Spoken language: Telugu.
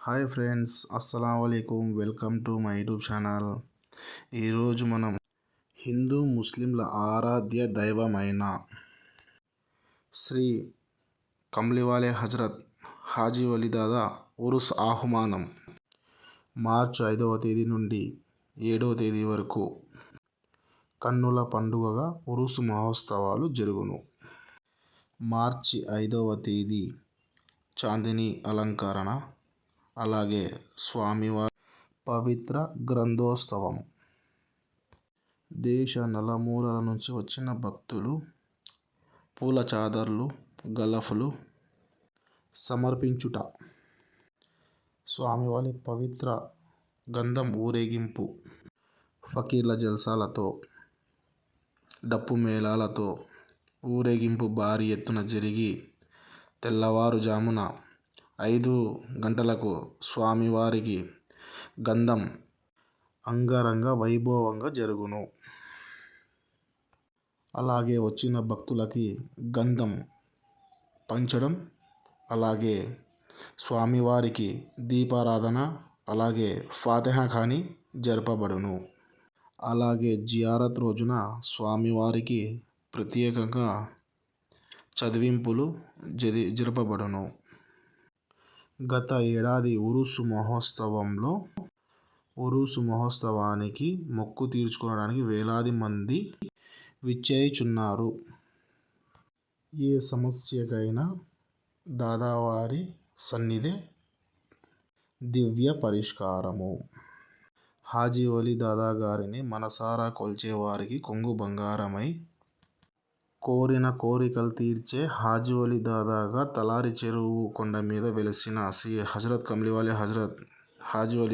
హాయ్ ఫ్రెండ్స్, అస్సలం వాలేకుమ్. Welcome to my YouTube channel. ఈరోజు మనం హిందూ ముస్లింల ఆరాధ్య దైవమైన శ్రీ కమ్లివాలే హజరత్ హాజీ వలీ దాదా ఉరుస్ ఆహ్వానం మార్చి 5వ తేదీ నుండి 7వ తేదీ వరకు కన్నుల పండుగగా ఉరుసు మహోత్సవాలు జరుగును. మార్చి 5వ తేదీ చాందినీ అలంకరణ, అలాగే స్వామివారి పవిత్ర గ్రంథోత్సవం. దేశ నలుమూలల నుంచి వచ్చిన భక్తులు పూల చాదర్లు, గలఫులు సమర్పించుట, స్వామివారి పవిత్ర గంధం ఊరేగింపు, ఫకీర్ల జల్సాలతో, డప్పు మేళాలతో ఊరేగింపు భారీ ఎత్తున జరిగి తెల్లవారుజామున 5 గంటలకు స్వామివారికి గంధం అంగరంగ వైభవంగా జరుగును. అలాగే వచ్చిన భక్తులకి గంధం పంచడం, అలాగే స్వామివారికి దీపారాధన, అలాగే ఫాతిహా ఖానీ జరపబడును. అలాగే జియారత్ రోజున స్వామివారికి ప్రత్యేకంగా చదివింపులు జరపబడును. గత ఏడాది ఉరుసు మహోత్సవానికి మొక్కు తీర్చుకోవడానికి వేలాది మంది విచ్చేయుచున్నారు. ఏ సమస్యకైనా దాదావారి సన్నిధే దివ్య పరిష్కారము. హాజీ వలీ దాదా గారిని మనసారా కొలిచేవారికి కొంగు బంగారమై కోరిన కోరికలు తీర్చే హాజీ వలీ దాదాగా తలారి చెరువు కొండ మీద వెలసిన శ్రీ హజరత్ కమ్లివాలే హజరత్ హాజీ వలీ